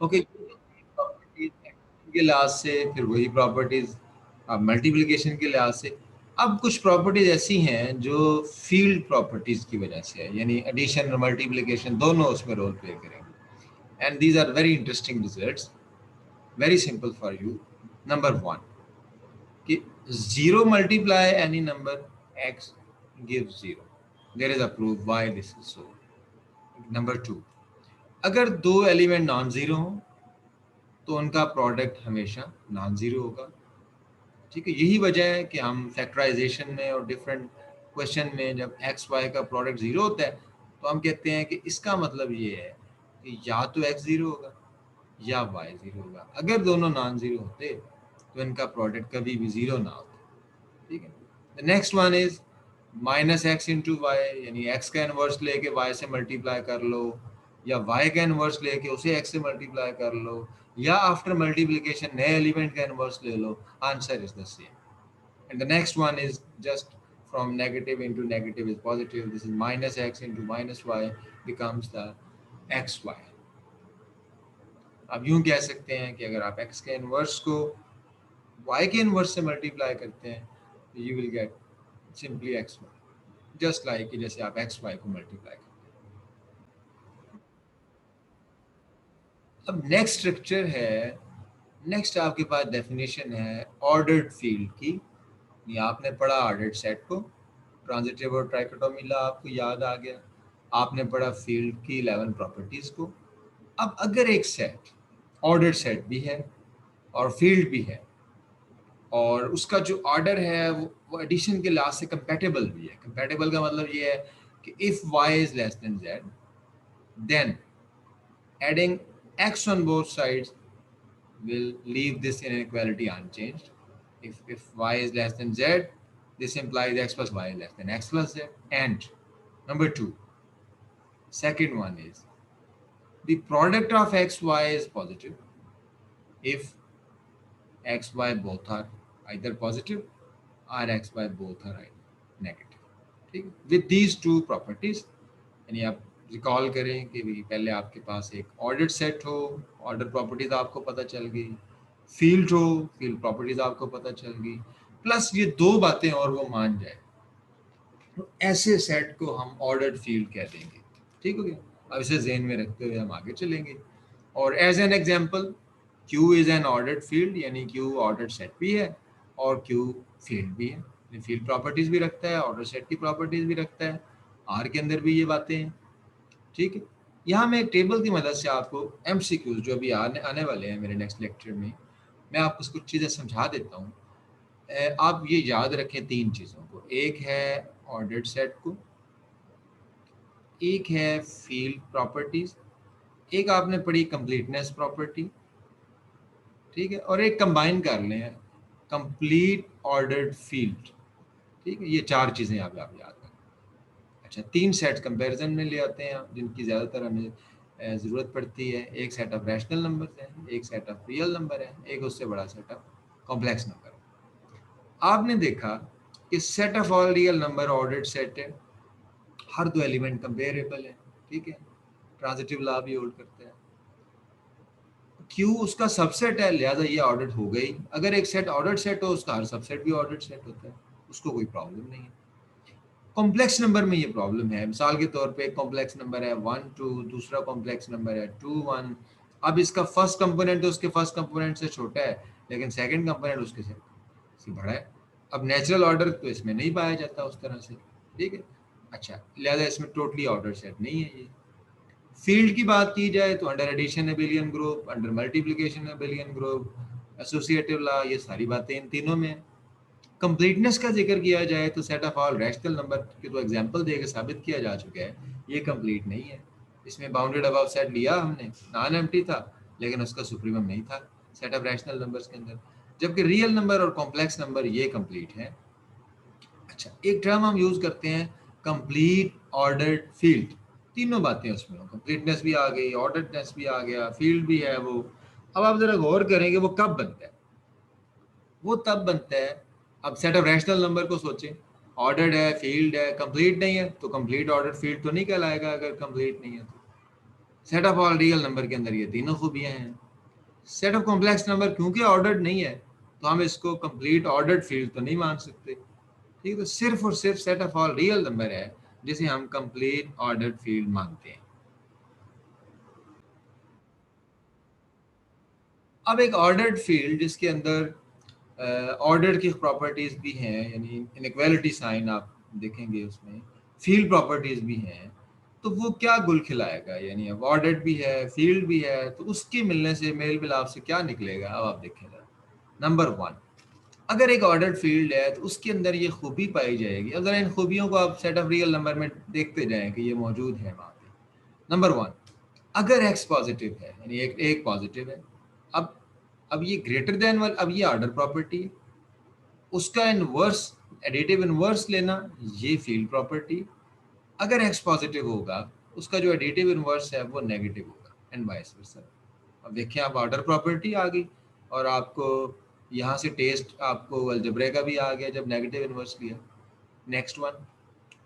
Okay, properties के लिहाज से, फिर वही प्रॉपर्टीज अब मल्टीप्लिकेशन के लिहाज से। अब कुछ प्रॉपर्टीज ऐसी हैं जो फील्ड प्रॉपर्टीज की वजह से है, यानी एडिशन और मल्टीप्लिकेशन दोनों उसमें रोल प्ले करेंगे। And these are very interesting results. Very simple for you. Number one, कि zero multiply any number X gives zero. There is a proof why this is so. Number two, अगर दो element non zero हों तो उनका product हमेशा non zero होगा। ठीक है, यही वजह है कि हम फैक्टराइजेशन में और डिफरेंट क्वेश्चन में जब एक्स वाई का प्रोडक्ट जीरो होता है तो हम कहते हैं कि इसका मतलब ये है कि या तो एक्स जीरो होगा या वाई जीरो होगा। अगर दोनों नॉन जीरो होते तो इनका प्रोडक्ट कभी भी जीरो ना होता। ठीक है, the next one is minus X into Y, यानी एक्स का इनवर्स लेके वाई से मल्टीप्लाई कर लो, या वाई का इनवर्स लेके उसे एक्स से मल्टीप्लाई कर लो, या आफ्टर मल्टीप्लिकेशन नए एलिमेंट का इनवर्स ले लो, answer is the same. And the next one is just from negative into negative is positive. This is minus x into minus y becomes the xy. अब यूं कह सकते हैं कि अगर आप x के इनवर्स को y के इनवर्स से मल्टीप्लाई करते हैं तो you will get simply xy, just like जैसे आप xy को मल्टीप्लाई करते हैं। अब नेक्स्ट स्ट्रक्चर है, नेक्स्ट आपके पास डेफिनेशन है ऑर्डर्ड फील्ड की। ये आपने पढ़ा ऑर्डर्ड सेट को, ट्रांजिटिव और ट्राइकोटोमी लॉ आपको याद आ गया। आपने पढ़ा फील्ड की 11 प्रॉपर्टीज को। अब अगर एक सेट ऑर्डर सेट भी है और फील्ड भी है और उसका जो ऑर्डर है वो एडिशन के लिहाज से कंपैटिबल भी है। कंपैटिबल का मतलब ये है कि if y is less than z, then adding x on both sides will leave this inequality unchanged. If y is less than z, this implies x plus y is less than x plus z. And number two, second one is the product of x y is positive if x y both are either positive or x y both are either negative. ठीक है, with these two properties, यानी आप recall करें कि पहले आपके पास एक ordered set हो, ऑर्डर प्रॉपर्टीज आपको पता चल गई, फील्ड हो, फील्ड प्रॉपर्टीज आपको पता चल गई, प्लस ये दो बातें और वो मान जाए, तो ऐसे सेट को हम ऑर्डर्ड फील्ड कह देंगे। ठीक हो गया, अब इसे जेन में रखते हुए हम आगे चलेंगे। और as an example, Q is an ordered field, यानी Q ऑर्डर्ड सेट भी है और Q फील्ड भी है। फील्ड प्रॉपर्टीज भी रखता है, ऑर्डर सेट की प्रॉपर्टीज भी रखता है, आर के अंदर भी ये बातें हैं। ठीक है, यहाँ मैं एक टेबल की मदद से आपको MCQs जो अभी आने वाले हैं मेरे नेक्स्ट लेक्चर में, मैं आपको कुछ चीज़ें समझा देता हूँ। आप ये याद रखें तीन चीज़ों को, एक है ऑर्डर्ड सेट को, एक है फील्ड प्रॉपर्टीज, एक आपने पढ़ी कंप्लीटनेस प्रॉपर्टी। ठीक है, और एक कंबाइन कर लें कंप्लीट ऑर्डर्ड फील्ड। ठीक है, ये चार चीज़ें आप याद करें। अच्छा, तीन सेट्स कंपैरिजन में ले आते हैं आप, जिनकी ज़्यादातर हमें ज़रूरत पड़ती है। एक सेट ऑफ रैशनल नंबर है, एक सेट ऑफ रियल नंबर है, एक उससे बड़ा सेट ऑफ कॉम्प्लेक्स नंबर है। आपने देखा कि set of all real number ordered set है, हर दो एलिमेंट कंपेरेबल है। ठीक है, ट्रांजिटिव लॉ भी होल्ड करता है। क्यू उसका सबसेट है, लिहाजा ये ऑर्डर्ड हो गई। अगर एक सेट ऑर्डर्ड सेट हो उसका हर सबसेट भी ऑर्डर्ड सेट होता है, उसको कोई प्रॉब्लम नहीं है। कॉम्प्लेक्स नंबर में ये प्रॉब्लम है। मिसाल के तौर पे एक कॉम्प्लेक्स नंबर है 1 2, दूसरा कॉम्प्लेक्स नंबर है 2 1। अब इसका फर्स्ट कंपोनेंट तो उसके फर्स्ट कंपोनेंट से छोटा है, लेकिन सेकंड कंपोनेंट उसके से बड़ा है। अब नेचुरल ऑर्डर तो इसमें नहीं पाया जाता उस तरह से। ठीक है, अच्छा, लिहाजा इसमें टोटली ऑर्डर सेट नहीं है ये। फील्ड की बात की जाए तो under addition abelian group, under multiplication abelian group, associative law, ये सारी बातें इन तीनों में है। कंप्लीटनेस का जिक्र किया जाए तो set of all rational number की तो एग्जांपल देकर साबित किया जा चुका है ये कंप्लीट नहीं है। इसमें बाउंडेड अबव सेट लिया हमने, नॉन एम्प्टी था, लेकिन उसका सुप्रीमम नहीं था सेट ऑफ रैशनल नंबर्स के अंदर, जबकि रियल नंबर और कॉम्प्लेक्स नंबर ये कंप्लीट है। अच्छा, एक टर्म हम यूज करते हैं कंप्लीट ऑर्डर्ड फील्ड। तीनों बातें उसमें हो, कंप्लीटनेस भी आ गई, ऑर्डर्डनेस भी आ गया, फील्ड भी है वो। अब आप जरा गौर करेंगे वो कब बनता है, वो तब बनता है, अब सेट ऑफ रैशनल नंबर को सोचें, ऑर्डर्ड है, फील्ड है, कंप्लीट नहीं है, तो कंप्लीट ऑर्डर फील्ड तो नहीं कहलाएगा अगर कंप्लीट नहीं है तो। Set of all real number के अंदर ये तीनों खूबियां हैं। सेट ऑफ कॉम्प्लेक्स नंबर क्योंकि ऑर्डर्ड नहीं है तो हम इसको कंप्लीट ऑर्डर्ड फील्ड तो नहीं मान सकते। ठीक है, तो सिर्फ और सिर्फ set of all real number है जिसे हम कंप्लीट ऑर्डर्ड फील्ड मानते हैं। अब एक ऑर्डर्ड फील्ड जिसके अंदर ऑर्डर की प्रॉपर्टीज भी हैं, यानी इनइक्वालिटी साइन आप देखेंगे उसमें, फील्ड प्रॉपर्टीज भी हैं, तो वो क्या गुल खिलाएगा, यानी अब ऑर्डर्ड भी है फील्ड भी है तो उसके मिलने से मेल मिलाप से क्या निकलेगा, अब आप देखेंगे। नंबर वन, अगर एक ऑर्डर्ड फील्ड है तो उसके अंदर ये खूबी पाई जाएगी, अगर इन खूबियों को आप सेट ऑफ रियल नंबर में देखते जाएं कि ये मौजूद है वहाँ पे। नंबर वन, अगर एक्स पॉजिटिव है यानी एक पॉजिटिव है, अब अब ये ग्रेटर देन वाला, अब ये ऑर्डर प्रॉपर्टी है, उसका इनवर्स एडिटिव इनवर्स लेना ये फील्ड प्रॉपर्टी। अगर एक्स पॉजिटिव होगा उसका जो एडिटिव इनवर्स है वो नेगेटिव होगा एंड वाइस वर्सा। अब देखिए आप ऑर्डर प्रॉपर्टी आ गई और आपको यहाँ से टेस्ट आपको अलजेब्रा का भी आ गया जब नेगेटिव इनवर्स लिया। Next one,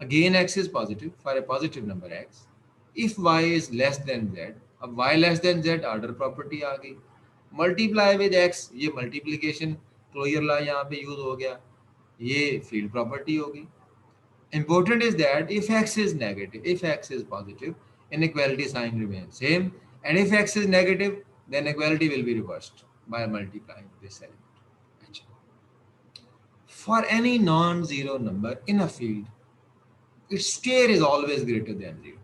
again X is positive for a positive number X if Y is less than Z. अब Y less than Z order property आ गई। मल्टीप्लाई विद एक्स, ये मल्टीप्लीकेशन क्लोजर लॉ यहाँ पे use हो गया, ये फील्ड प्रॉपर्टी होगी। Important is that if x is negative, if x is positive, inequality sign remains same, and if x is negative, then equality will be reversed by multiplying this element. अच्छा. For any non-zero number in a field, its square is always greater than zero.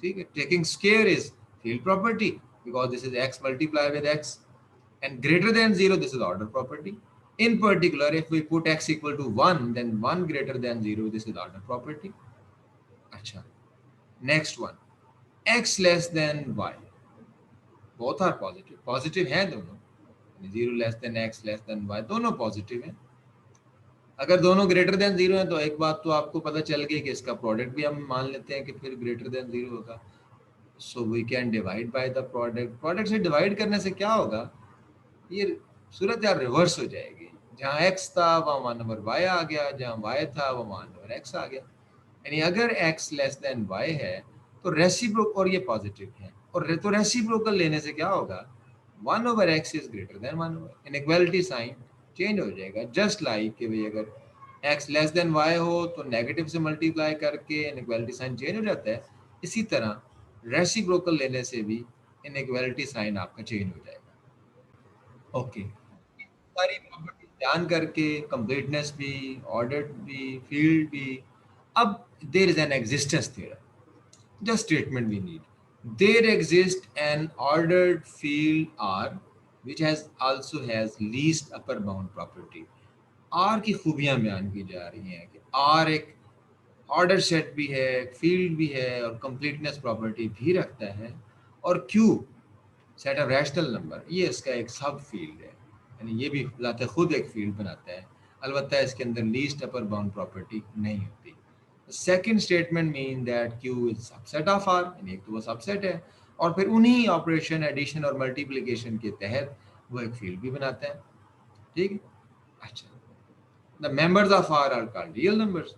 ठीक है, taking square is field property because this is x multiplied with x, and greater than zero, this is order property. In particular, if we put x equal to 1, then 1 greater than 0, this is order property. अच्छा, next one, x less than y, both are positive, positive हैं दोनों, 0 less than x less than y दोनों positive हैं। अगर दोनों greater than 0 हैं तो एक बात तो आपको पता चल गई कि इसका प्रोडक्ट भी हम मान लेते हैं कि फिर ग्रेटर देन 0 होगा। So we can divide by the product, product से डिवाइड करने से क्या होगा, ये सूरत यार रिवर्स हो जाएगी, जहाँ x था वहाँ 1 ओवर y आ गया, जहाँ y था वहाँ 1 ओवर x आ गया। यानी अगर x लेस देन y है तो रेसिप्रोकल, और ये पॉजिटिव है, और तो रेसिप्रोकल लेने से क्या होगा, 1 over x is greater than 1 over, inequality sign change हो जाएगा। जस्ट लाइक कि भाई अगर x लेस देन y हो तो नेगेटिव से मल्टीप्लाई करके इनइक्वालिटी साइन चेंज हो जाता है, इसी तरह रेसिप्रोकल लेने से भी इनइक्वालिटी साइन आपका चेंज हो जाएगा। ओके, सारी प्रॉपर्टी ध्यान करके कंप्लीटनेस भी, ऑर्डर भी, फील्ड भी, अब there is an existence theorem, just statement we need. There exists an ordered field R which has least upper bound property. R की खूबियां बयान की जा रही हैं कि R एक ऑर्डर सेट भी है, फील्ड भी है और कंप्लीटनेस प्रॉपर्टी भी रखता है, और Q set of rational number ये इसका एक सब फील्ड है, यानी ये भी लाते खुद एक फील्ड बनाता है, अलबत्ता इसके अंदर लीस्ट अपर बाउंड प्रॉपर्टी नहीं होती। Second statement mean that Q is subset of R, यानी एक तो वो सबसेट है और फिर उन्हीं ऑपरेशन एडिशन और मल्टीप्लिकेशन के तहत वो एक फील्ड भी बनाता है। ठीक है, अच्छा, the members of R are called real numbers,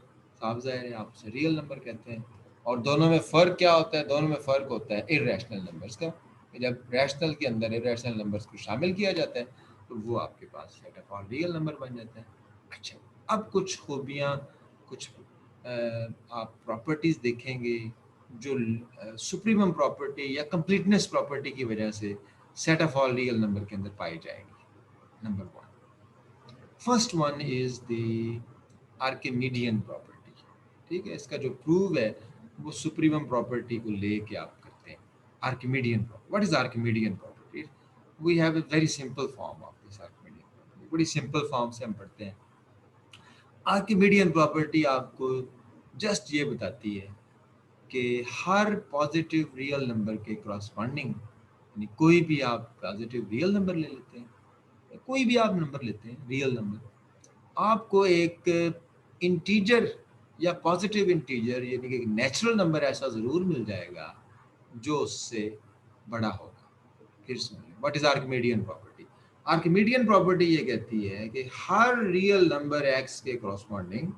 साफ जाहिर है आप उसे रियल नंबर कहते हैं। और दोनों में फ़र्क क्या होता है, दोनों में फ़र्क होता है इरेशनल नंबर्स का, जब रैशनल के अंदर इरेशनल नंबर्स को शामिल किया जाता है तो वो आपके पास set of all real number बन जाता है। अच्छा, अब कुछ खूबियाँ, कुछ आप प्रॉपर्टीज़ देखेंगे जो सुप्रीमम प्रॉपर्टी या कंप्लीटनेस प्रॉपर्टी की वजह से set of all real number के अंदर पाई जाएगी। Number one, first one is the Archimedean property. ठीक है, इसका जो प्रूव है वो सुप्रीमम प्रॉपर्टी को लेके आप करते हैं। Archimedean property, what is Archimedean property, we have a very simple form of this Archimedean property, बड़ी सिंपल फॉर्म से हम पढ़ते हैं। आर्किमिडियन प्रॉपर्टी आपको जस्ट ये बताती है कि हर पॉजिटिव रियल नंबर के क्रॉसपॉन्डिंग, यानी कोई भी आप पॉजिटिव रियल नंबर ले लेते हैं, कोई भी आप नंबर लेते हैं रियल नंबर, आपको एक इंटीजर या पॉजिटिव इंटीजर यानी कि नेचुरल नंबर ऐसा ज़रूर मिल जाएगा जो उससे बड़ा होगा। फिर सुनिए, what is Archimedean property. Archimedean property ये कहती है कि हर रियल नंबर एक्स के क्रॉसपॉन्डिंग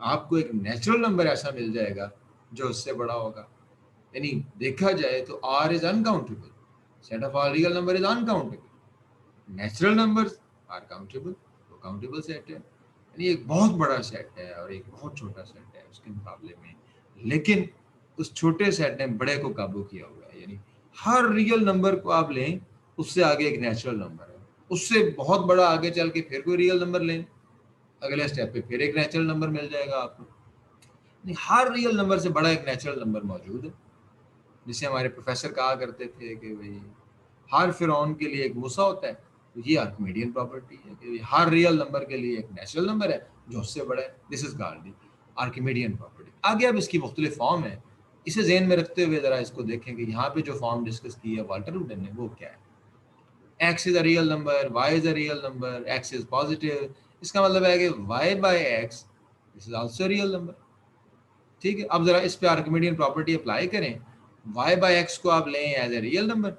आपको एक नेचुरल नंबर ऐसा मिल जाएगा जो उससे बड़ा होगा। यानी देखा जाए तो R is uncountable, set of all real number is uncountable, natural numbers are countable, तो काउंटेबल सेट है। यानी एक बहुत बड़ा सेट है और एक बहुत छोटा सेट है उसके मुकाबले में, लेकिन उस छोटे सेट ने बड़े को काबू किया हुआ है। यानी हर रियल नंबर को आप लें, उससे आगे एक नेचुरल नंबर है, उससे बहुत बड़ा आगे चल के फिर कोई रियल नंबर लें, अगले स्टेप पे फिर एक नेचुरल नंबर मिल जाएगा आपको। हर रियल नंबर से बड़ा एक नेचुरल नंबर मौजूद है, जिसे हमारे प्रोफेसर कहा करते थे कि भाई हर फिरौन के लिए एक मूसा होता है। तो ये आर्किमिडियन प्रॉपर्टी है कि हर रियल नंबर के लिए एक नेचुरल नंबर है जो उससे बड़ा है। This is called the Archimedean property. आगे अब इसकी मुख्तलिफ फॉर्म है, इसे जहन में रखते हुए जरा इसको देखें कि यहाँ पे जो फॉर्म डिस्कस की है वाल्टर वुडन ने वो क्या है। x is a real number, y is a real number, x is positive, इसका मतलब है कि y by x this is also a real number। ठीक है, अब जरा इस पे आर्किमिडियन प्रॉपर्टी अप्लाई करें, y by x को आप लें एज ए रियल नंबर,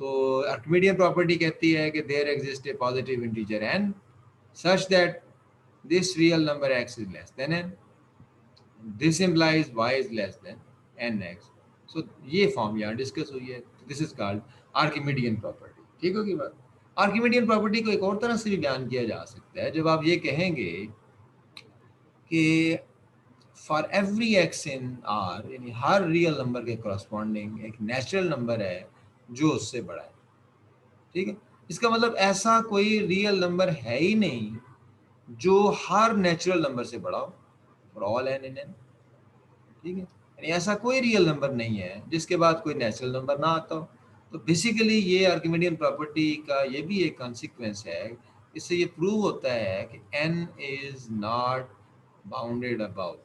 तो आर्किमिडियन प्रॉपर्टी कहती है कि there exist a positive integer n such that this real number x is less than n, this implies y is less than nx। सो ये form यहाँ discuss हुई है, this is called Archimedean property. ठीक होगी बात। आर्किमिडियन प्रॉपर्टी को एक और तरह से भी बयान किया जा सकता है, जब आप ये कहेंगे कि for every x in are, यानी हर रियल नंबर के करस्पॉन्डिंग एक नेचुरल नंबर है जो उससे बड़ा है। ठीक है, इसका मतलब ऐसा कोई रियल नंबर है ही नहीं जो हर नेचुरल नंबर से बड़ा हो, for all N in N. ठीक है, यानी ऐसा कोई रियल नंबर नहीं है जिसके बाद कोई नेचुरल नंबर ना आता हो। तो बेसिकली ये आर्किमिडियन प्रॉपर्टी का ये भी एक कॉन्सिक्वेंस है, इससे ये प्रूव होता है कि n is not bounded about,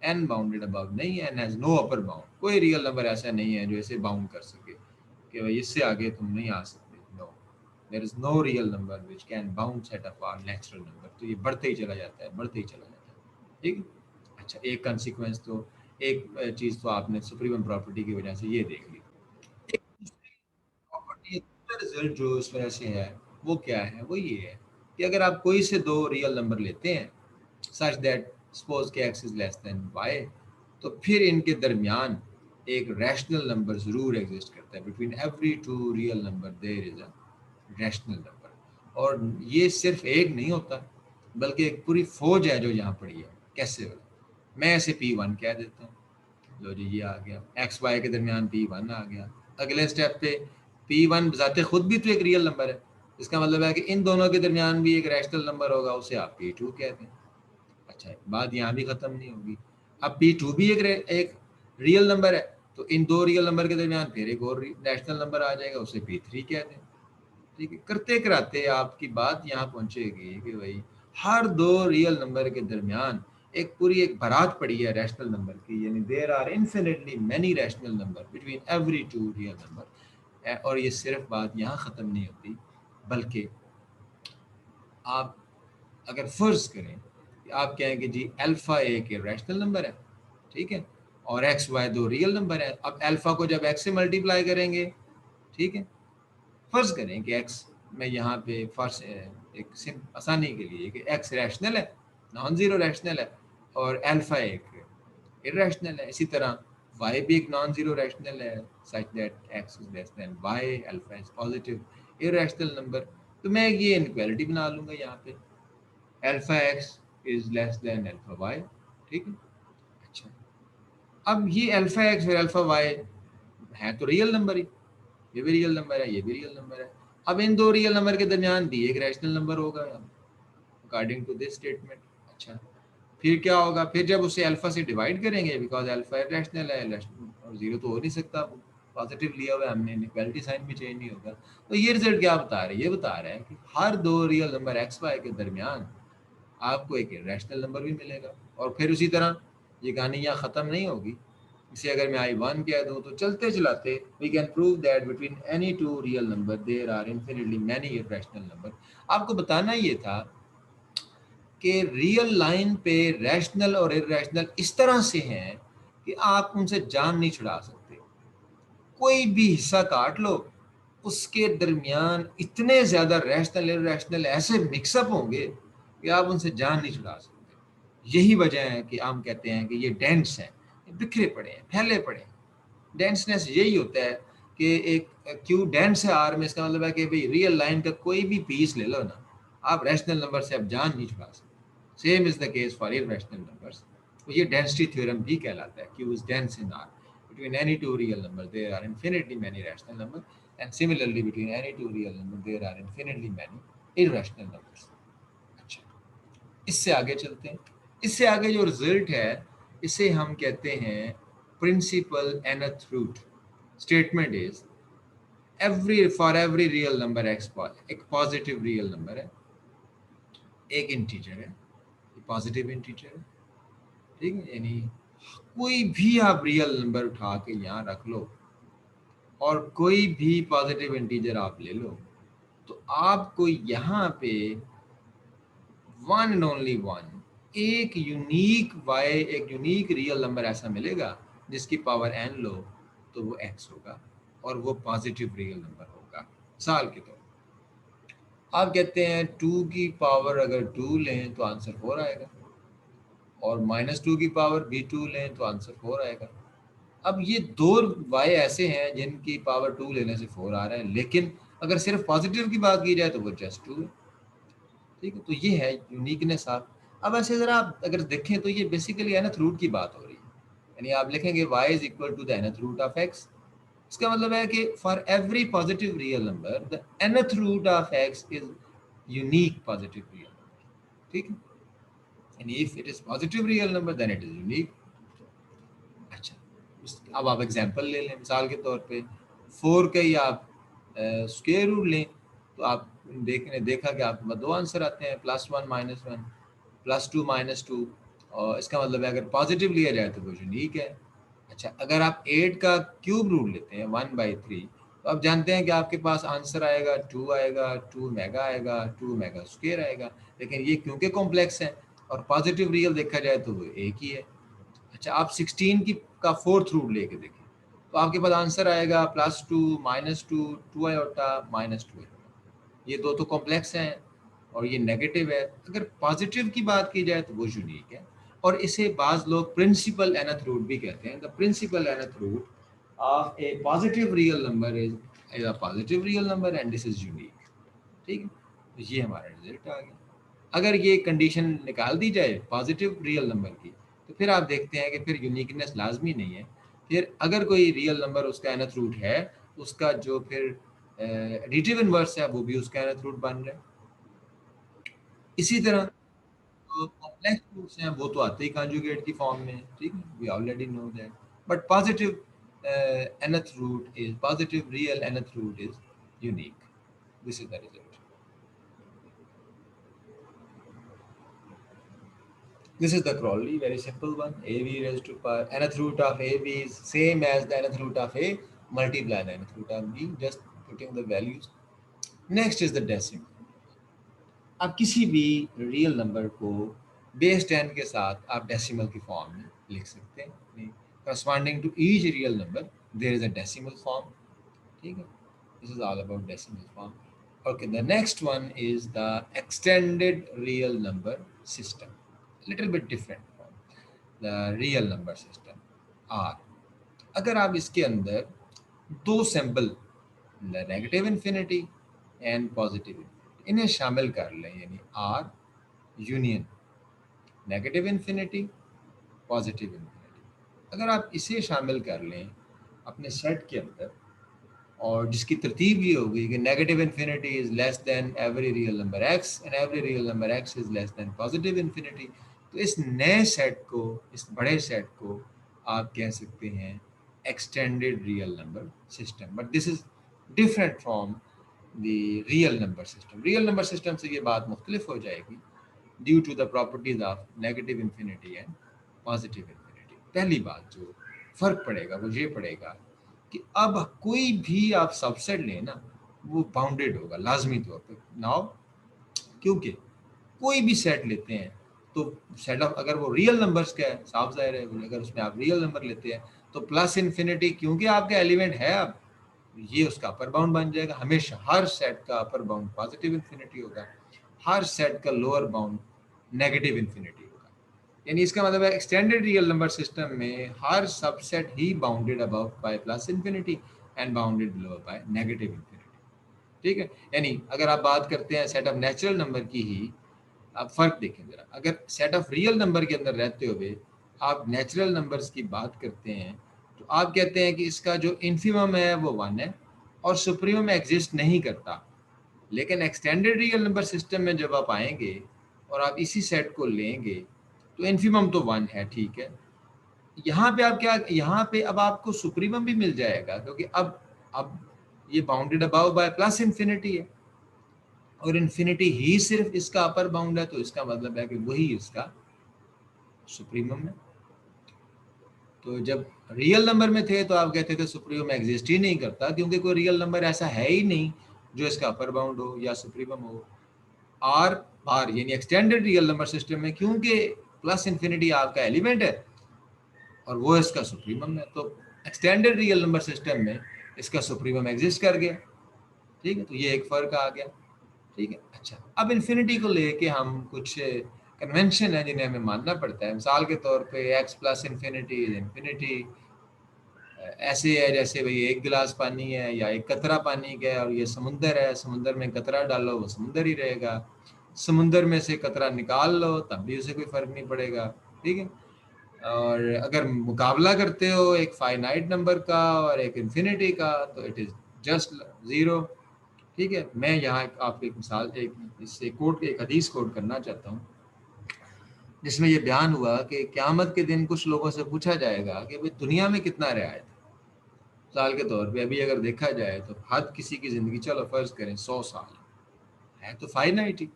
n bounded about नहीं है, n has no upper bound. कोई रियल नंबर ऐसा नहीं है जो इसे बाउंड कर सके कि भाई इससे आगे तुम नहीं आ सकते। No, there is no real number which can bound set of our natural number. तो ये बढ़ते ही चला जाता है, बढ़ते ही चला जाता है। ठीक है, अच्छा, एक कॉन्सिक्वेंस तो, एक चीज तो आपने सुप्रीम प्रॉपर्टी की वजह से ये देख ली। एक दूसरी प्रॉपर्टी, दूसरा रिजल्ट जो इस वजह से है वो क्या है, वो ये है कि अगर आप कोई से दो रियल नंबर लेते हैं सच दैट सपोज के x is less than y, तो फिर इनके दरमियान एक रैशनल नंबर जरूर एग्जिस्ट करता है। Between every two real number there is a rational number. और ये सिर्फ एक नहीं होता, बल्कि एक पूरी फौज है जो यहाँ पड़ी है। कैसे हो, मैं इसे P1 कह देता हूँ, लो जी ये आ गया, एक्स वाई के दरमियान P1 आ गया। अगले स्टेप पे P1 बजाते खुद भी तो एक रियल नंबर है, इसका मतलब है कि इन दोनों के दरमियान भी एक रैशनल नंबर होगा, उसे आप P2 कहते हैं। अच्छा, बात यहाँ भी खत्म नहीं होगी, अब P2 भी एक रियल नंबर है, तो इन दो रियल नंबर के दरमियान फिर एक और रैशनल नंबर आ जाएगा, उसे P3 कहते हैं। ठीक है, करते कराते आपकी बात यहाँ पहुंचेगी कि भाई हर दो रियल नंबर के दरमियान एक पूरी एक बारात पड़ी है रैशनल नंबर की। यानी there are infinitely many rational number between every two real number. और ये सिर्फ बात यहाँ ख़त्म नहीं होती, बल्कि आप अगर फ़र्ज़ करें कि आप कहें कि जी अल्फ़ा एक रैशनल नंबर है, ठीक है, और एक्स वाई दो रियल नंबर है। अब अल्फ़ा को जब एक्स से मल्टीप्लाई करेंगे, ठीक है, फर्ज करें कि x में यहाँ पे फर्ज एक सिम आसानी के लिए कि x रैशनल है, नॉन जीरो रैशनल है, और अल्फा एक इरेशनल है। इसी तरह y भी एक नॉन जीरो रैशनल है such that x is less than y, alpha is positive irrational number. तो मैं ये इनक्वालिटी बना लूंगा यहाँ पे, alpha x is less then alpha y। ठीक है, अच्छा, अब ये अल्फा x और अल्फा y है तो रियल नंबर ही, ये भी रियल नंबर है, ये भी रियल नंबर है। अब इन दो रियल नंबर के दरमियान भी एक रैशनल नंबर होगा अकॉर्डिंग टू दिस स्टेटमेंट। अच्छा, फिर क्या होगा, फिर जब उसे अल्फा से डिवाइड करेंगे, बिकॉज अल्फा रैशनल है और जीरो तो हो नहीं सकता, पॉजिटिव लिया हुआ है हमने, इक्वालिटी साइन भी चेंज नहीं होगा। तो ये रिजल्ट क्या बता रहा है, ये बता रहा है कि हर दो रियल नंबर एक्स वाई के दरमियान आपको एक रैशनल नंबर भी मिलेगा। और फिर उसी तरह ये कहानी यहाँ ख़त्म नहीं होगी। इसे अगर मैं I1 कह दूँ तो चलते चलाते we can prove that between any two real number there are infinitely many irrational number. आपको बताना ये था कि रियल लाइन पे रैशनल और इररेशनल इस तरह से हैं कि आप उनसे जान नहीं छुड़ा सकते। कोई भी हिस्सा काट लो, उसके दरमियान इतने ज़्यादा रैशनल इररेशनल ऐसे मिक्सअप होंगे कि आप उनसे जान नहीं छुड़ा सकते। यही वजह है कि हम कहते हैं कि ये डेंट्स हैं, बिखरे पड़े हैं, फैले पड़े हैं। डेंसनेस यही होता है कि एक क्यू डेंस है आर में, इसका मतलब है कि भाई रियल लाइन का कोई भी पीस ले लो ना, आप रैशनल नंबर से आप जान नहीं छुड़ा सकते। Same is the case for irrational numbers. तो ये डेंसिटी थ्योरम भी कहलाता है, Q is dense in are. Between any two real numbers, there are infinitely many rational numbers, and similarly between any two real numbers, there are infinitely many irrational numbers. अच्छा, इससे आगे चलते हैं। इससे आगे जो रिजल्ट है इसे हम कहते हैं principal nth root. Statement is every for every real number X, एक पॉजिटिव रियल नंबर है, एक इंटीजर है, पॉजिटिव इंटीजर है, ठीक है। यानी कोई भी आप रियल नंबर उठा के यहाँ रख लो और कोई भी पॉजिटिव इंटीजर आप ले लो, तो आपको यहाँ पे वन एंड ओनली वन एक यूनिक वाई, एक यूनिक रियल नंबर ऐसा मिलेगा जिसकी पावर n लो तो वो x होगा और वो पॉजिटिव रियल नंबर होगा। साल के तौर आप कहते हैं 2 की पावर अगर 2 लें तो आंसर 4 आएगा, और -2 की पावर भी 2 लें तो आंसर 4 आएगा। अब ये दो y ऐसे हैं जिनकी पावर 2 लेने से 4 आ रहा है, लेकिन अगर सिर्फ पॉजिटिव की बात की जाए तो वो जस्ट 2 है, ठीक है। तो ये है यूनिकनेस। आप अब ऐसे जरा आप अगर देखें तो ये बेसिकली nth रूट की बात हो रही है। यानी आप लिखेंगे y is equal to the nth root of x। इसका मतलब है कि for every positive real number the nth root of x is unique positive real number, ठीक है। And if it is positive real number then it is unique. अच्छा, अब आप example ले लें, मिसाल के तौर पे 4 का ही आप स्क्वायर रूट लें तो आप देखा कि आपके पास दो आंसर आते हैं, +1 -1, +2 -2। और इसका मतलब है अगर पॉजिटिव लिया जाए तो वो यूनिक है। अच्छा, अगर आप 8 का क्यूब रूट लेते हैं 1/3, तो आप जानते हैं कि आपके पास आंसर आएगा 2 आएगा, 2 मेगा आएगा, 2 मेगा स्क्वायर आएगा। लेकिन ये क्योंकि कॉम्प्लेक्स है और पॉजिटिव रियल देखा जाए तो वो एक ही है। अच्छा, आप 16 की का फोर्थ रूट लेके देखें तो आपके पास आंसर आएगा +2 -2 2 आयोटा -2। ये दो तो कॉम्प्लेक्स हैं और ये नेगेटिव है। अगर पॉजिटिव की बात की जाए तो वो यूनिक है, और इसे बाज लोग प्रिंसिपल nth रूट भी कहते हैं। The principal nth root of a positive real number is a positive real number and this is unique, ठीक है। तो ये हमारा रिजल्ट आ गया। अगर ये कंडीशन निकाल दी जाए पॉजिटिव रियल नंबर की, तो फिर आप देखते हैं कि फिर यूनिकनेस लाजमी नहीं है। फिर अगर कोई रियल नंबर उसका nth रूट है, उसका जो फिर एडिटिव इनवर्स है वो भी उसका nth रूट बन रहा है। इसी तरह जो कॉम्प्लेक्स रूट्स हैं वो तो आते ही कॉन्जुगेट की फॉर्म में, ठीक है, we already know that. But positive nth root is positive real nth root is unique. This is the result. This is the Crowley, very simple one. AB raised to power nth root of AB is same as the nth root of A multiply the nth root of B, just putting the values. Next is the decimal. आप किसी भी real number को base 10 के साथ आप decimal की form में लिख सकते हैं। Corresponding to each real number there is a decimal form, ठीक है। This is all about decimal form. Okay, the next one is the extended real number system. Little bit different from the real number system. R. अगर आप इसके अंदर दो symbol negative infinity and positive infinity इन्हें शामिल कर लें, यानी R union negative infinity positive infinity, अगर आप इसे शामिल कर लें अपने सेट के अंदर, और जिसकी तरतीब ये होगी कि negative infinity is less then every real number x and every real number x is less then positive infinity, तो इस नए सेट को, इस बड़े सेट को आप कह सकते हैं extended real number system. But this is different from the real number system. Real number system से ये बात मुख्तलिफ हो जाएगी due to the properties of negative infinity and positive infinity. पहली बात जो फर्क पड़ेगा वो ये पड़ेगा कि अब कोई भी आप सबसेट लें ना, वो बाउंडेड होगा लाजमी तौर पे नाउ, क्योंकि कोई भी सेट लेते हैं तो सेट ऑफ अगर वो रियल नंबर्स का है, साफ जाहिर है अगर उसमें आप रियल नंबर लेते हैं तो प्लस इन्फिनिटी क्योंकि आपका एलिमेंट है, अब ये उसका अपर बाउंड बन जाएगा। हमेशा हर सेट का अपर बाउंड पॉजिटिव इन्फिनिटी होगा, हर सेट का लोअर बाउंड नेगेटिव इन्फिनिटी होगा। यानी इसका मतलब है एक्सटेंडेड रियल नंबर सिस्टम में हर सबसेट ही bounded above by plus infinity and bounded below by negative infinity. ठीक है, यानी अगर आप बात करते हैं सेट ऑफ नेचुरल नंबर की ही, आप फर्क देखें जरा, अगर सेट ऑफ रियल नंबर के अंदर रहते हुए आप नेचुरल नंबर्स की बात करते हैं तो आप कहते हैं कि इसका जो इन्फिमम है वो 1 है और सुप्रीमम एग्जिस्ट नहीं करता। लेकिन एक्सटेंडेड रियल नंबर सिस्टम में जब आप आएंगे और आप इसी सेट को लेंगे तो इन्फिमम तो 1 है, ठीक है। यहाँ पे आप क्या, यहाँ पे अब आपको सुप्रीमम भी मिल जाएगा क्योंकि अब ये bounded above by plus infinity है और इन्फिनिटी ही सिर्फ इसका अपर बाउंड है, तो इसका मतलब है कि वही इसका सुप्रीमम है। तो जब रियल नंबर में थे तो आप कहते थे सुप्रीमम एग्जिस्ट ही नहीं करता क्योंकि कोई रियल नंबर ऐसा है ही नहीं जो इसका अपर बाउंड हो या सुप्रीमम हो। आर बार यानी एक्सटेंडेड रियल नंबर सिस्टम में क्योंकि प्लस इन्फिनिटी आपका एलिमेंट है और वो इसका सुप्रीमम है, तो एक्सटेंडेड रियल नंबर सिस्टम में इसका सुप्रीमम एग्जिस्ट कर गया। ठीक है, तो ये एक फर्क आ गया। ठीक है, अच्छा, अब इन्फिनिटी को लेके हम कुछ कन्वेंशन है जिन्हें हमें मानना पड़ता है। मिसाल के तौर पे x plus infinity is infinity, ऐसे है जैसे भाई एक गिलास पानी है या एक कतरा पानी का है और ये समुंदर है, समुंदर में कतरा डालो वो समुंदर ही रहेगा, समुंदर में से कतरा निकाल लो तब भी उसे कोई फर्क नहीं पड़ेगा। ठीक है, और अगर मुकाबला करते हो एक फाइनाइट नंबर का और एक इन्फिनिटी का तो इट इज जस्ट जीरो। ठीक है, मैं यहाँ आपको एक मिसाल, एक इससे कोट, एक हदीस कोट करना चाहता हूँ जिसमें ये बयान हुआ कि क़यामत के दिन कुछ लोगों से पूछा जाएगा कि भाई दुनिया में कितना रियायत है। साल के तौर पे अभी अगर देखा जाए तो हद किसी की ज़िंदगी, चलो फर्ज करें 100 साल है तो फाइनाइट ही,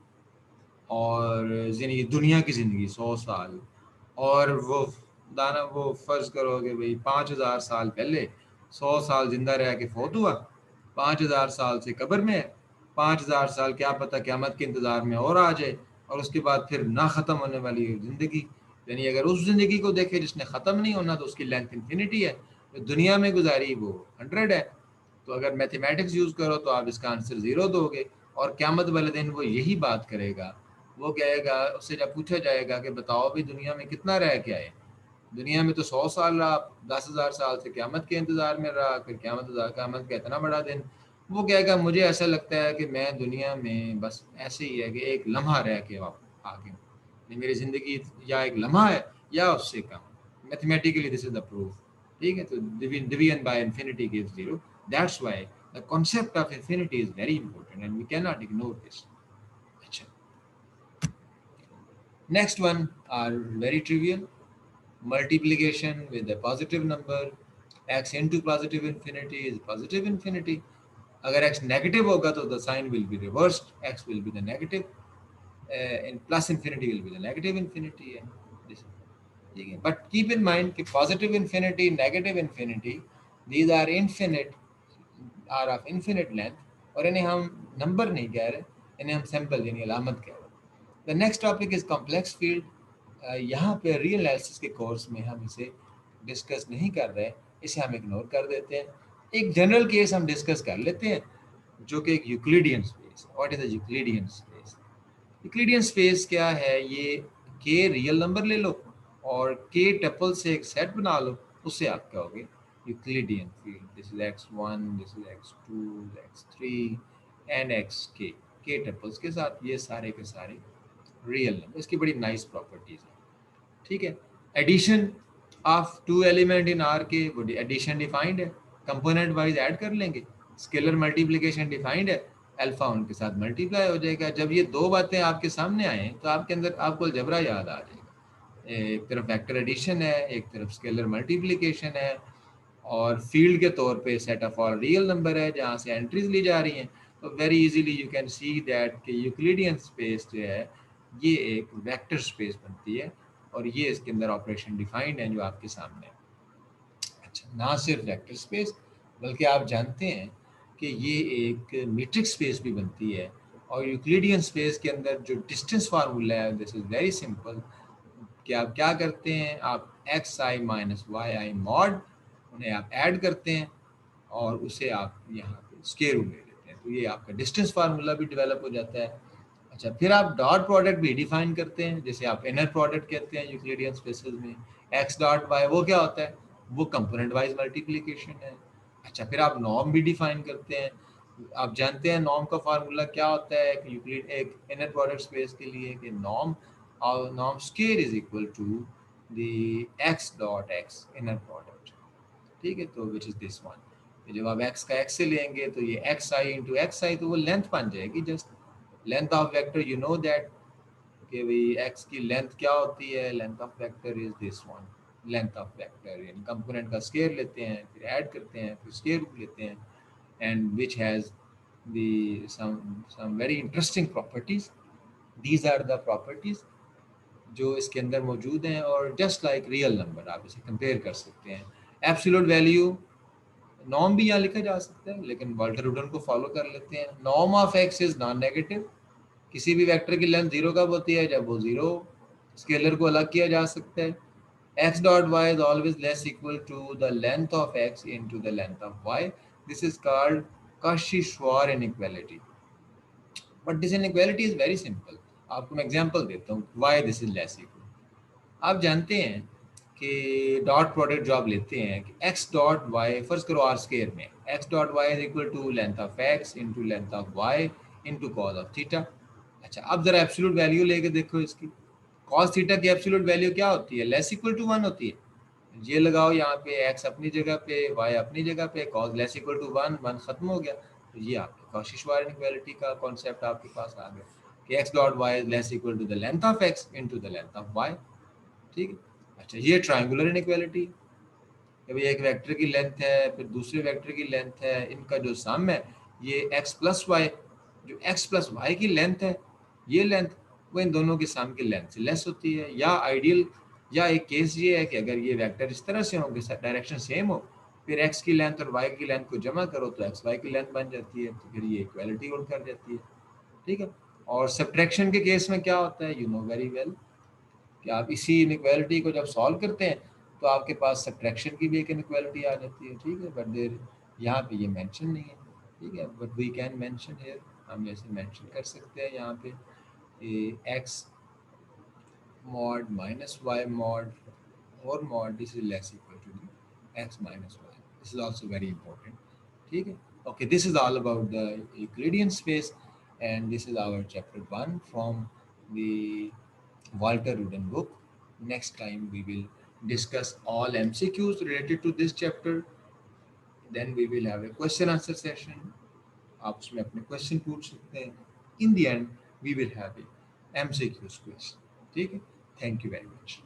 और यानी दुनिया की ज़िंदगी 100 साल, और वो दाना वो फर्ज करोगे भाई 5,000 साल पहले 100 साल जिंदा रह के फौत हुआ, 5,000 साल से कब्र में है, 5,000 साल क्या पता क़यामत के इंतज़ार में और आ जाए, और उसके बाद फिर ना ख़त्म होने वाली ज़िंदगी। यानी अगर उस ज़िंदगी को देखे जिसने ख़त्म नहीं होना तो उसकी लेंथ इन्फिनिटी है, तो दुनिया में गुजारी वो 100 है। तो अगर मैथमेटिक्स यूज़ करो तो आप इसका आंसर ज़ीरो दोगे, और क़यामत वाले दिन वो यही बात करेगा। वो कहेगा, उससे जब पूछा जाएगा कि बताओ भी दुनिया में कितना रह के आए, दुनिया में तो 100 साल रहा, 10,000 साल से क़यामत के इंतज़ार में रहा, फिर क़यामत का इतना बड़ा दिन। वो कहेगा मुझे ऐसा लगता है कि मैं दुनिया में बस ऐसे ही है कि एक लम्हा रह के आ गया, मेरी ज़िंदगी या एक लम्हा है या उससे कम। Mathematically this is the proof. ठीक है, तो division by infinity gives zero, that's why the concept of infinity is very important and we can not ignore this. अच्छा, next one are very trivial. Multiplication with a positive number, x into positive infinity is positive infinity. अगर x negative होगा तो the sign will be reversed, x will be the negative, and plus infinity will be the negative infinity. ठीक है, but keep in mind कि positive infinity, negative infinity, these are infinite, are of infinite length, और इन्हें हम number नहीं कह रहे, इन्हें हम सैम्पल यानी अलामत कह रहे हैं। The next topic is complex field. यहाँ पे रियल एनालिसिस के कोर्स में हम इसे डिस्कस नहीं कर रहे, इसे हम इग्नोर कर देते हैं। एक जनरल केस हम डिस्कस कर लेते हैं जो कि एक Euclidean space. What is the Euclidean space? Euclidean space क्या है? ये के रियल नंबर ले लो और के टपल से एक सेट बना लो, उससे आप कहोगे Euclidean field. This is x1, this is x2, x3 and xk, के टपल्स के साथ ये सारे के सारे रियल नंबर। इसकी बड़ी नाइस प्रॉपर्टीज है। ठीक है, addition of two element in R K, वो एडिशन डिफाइंड है, कंपोनेंट वाइज ऐड कर लेंगे। स्केलर मल्टीप्लिकेशन डिफाइंड है, अल्फा उनके साथ मल्टीप्लाई हो जाएगा। जब ये दो बातें आपके सामने आए तो आपके अंदर आपको अलजेब्रा याद आ जाएगा। एक तरफ वेक्टर एडिशन है, एक तरफ स्केलर मल्टीप्लिकेशन है, और फील्ड के तौर पे set of all real number है जहाँ से एंट्रीज ली जा रही हैं। तो very easily you can see that कि यूक्लिडियन स्पेस जो है ये एक वेक्टर स्पेस बनती है, और ये इसके अंदर ऑपरेशन डिफाइंड है जो आपके सामने है। अच्छा, ना सिर्फ वेक्टर स्पेस बल्कि आप जानते हैं कि ये एक मीट्रिक स्पेस भी बनती है। और यूक्लिडियन स्पेस के अंदर जो डिस्टेंस फार्मूला है दिस इज़ वेरी सिंपल, कि आप क्या करते हैं, आप एक्स आई माइनस वाई आई मॉड, उन्हें आप ऐड करते हैं और उसे आप यहाँ पे स्क्वायर रूट ले लेते हैं, तो ये आपका डिस्टेंस फार्मूला भी डेवलप हो जाता है। अच्छा, फिर आप डॉट प्रोडक्ट भी डिफाइन करते हैं, जैसे आप इनर प्रोडक्ट कहते हैं यूक्लिडियन स्पेसेस में। एक्स डॉट वाई वो क्या होता है, वो कंपोनेंट वाइज मल्टीप्लिकेशन है। अच्छा, फिर आप नॉर्म भी डिफाइन करते हैं। आप जानते हैं नॉर्म का फार्मूला क्या होता है एक यूक्लिड एक इनर प्रोडक्ट स्पेस के लिए, कि नॉर्म और norm square is equal to the X dot X inner product. ठीक है, तो विच इज दिस वन। जब आप एक्स का एक्स से लेंगे तो ये एक्स आई इंटू एक्स आई, तो वो लेंथ बन जाएगी, just length of vector, you know that कि भाई एक्स की लेंथ क्या होती है, length of vector is this one. Length of vector यानी कंपोनेंट का स्क्वायर लेते हैं, फिर ऐड करते हैं, फिर स्क्वायर रूट लेते हैं, and which has the some very interesting properties. These are the properties जो इसके अंदर मौजूद हैं, और जस्ट लाइक रियल नंबर आप इसे कंपेयर कर सकते हैं। एब्सोल्यूट वैल्यू नॉर्म भी यहाँ लिखा जा सकता है, लेकिन वाल्टर रूडन को फॉलो कर लेते हैं। Norm of x is non negative. किसी भी वेक्टर की लेंथ जीरो कब होती है, जब वो जीरो। स्केलर को अलग किया जा सकता है। X dot Y is always less equal to the length of X into the length of Y. This is called Cauchy-Schwarz inequality. But this inequality is very simple. आपको मैं एग्जांपल देता हूँ why this is less equal. आप जानते हैं कि dot product जो आप लेते हैं कि एक्स डॉट वाई, फर्ज करो आर स्केयर में, X dot Y is equal to length of X into length of Y into cos of theta. अच्छा, अब जरा एब्सोल्यूट वैल्यू लेके देखो इसकी। कॉस थीटा की एब्सोल्यूट वैल्यू क्या होती है, लेस इक्वल टू वन होती है। ये लगाओ यहाँ पे, एक्स अपनी जगह पे, वाई अपनी जगह पे, cos less equal to one, one खत्म हो गया। तो ये आपकी Cauchy-Schwarz इनइक्वालिटी का कॉन्सेप्ट आपके पास आ गया कि X dot Y is less equal to the length of X into the length of Y. ठीक है। अच्छा, ये ट्रायंगुलर इनइक्वालिटी, भाई एक वेक्टर की लेंथ है, फिर दूसरे वेक्टर की लेंथ है, इनका जो सम है ये एक्स प्लस वाई, जो एक्स प्लस वाई की लेंथ है, ये लेंथ वो इन दोनों के सम की लेंथ से लेस होती है। या आइडियल, या एक केस ये है कि अगर ये वेक्टर इस तरह से होंगे, डायरेक्शन सेम हो, फिर एक्स की लेंथ और वाई की लेंथ को जमा करो तो एक्स वाई की लेंथ बन जाती है, तो फिर ये इक्वालिटी होल्ड कर जाती है। ठीक है। और सब्ट्रैक्शन के केस में क्या होता है, यू नो वेरी वेल, कि आप इसी इनइक्वालिटी को जब सॉल्व करते हैं तो आपके पास सब्ट्रैक्शन की भी एक इनइक्वालिटी आ जाती है। ठीक है, बट देर यहाँ पे ये मेंशन नहीं है। ठीक है, but we can mention here, हम ऐसे मेंशन कर सकते हैं यहाँ पे X mod minus Y mod और mod this is less equal to X minus Y. This is also very important. ठीक है, okay, this is all about the Euclidean space, and this is our chapter 1 from the Walter Rudin book. Next time we will discuss all MCQs related to this chapter. Then we will have a question answer session. आप उसमें अपने question पूछ सकते हैं. In the end, we will have a MCQs quiz. ठीक है? Thank you very much.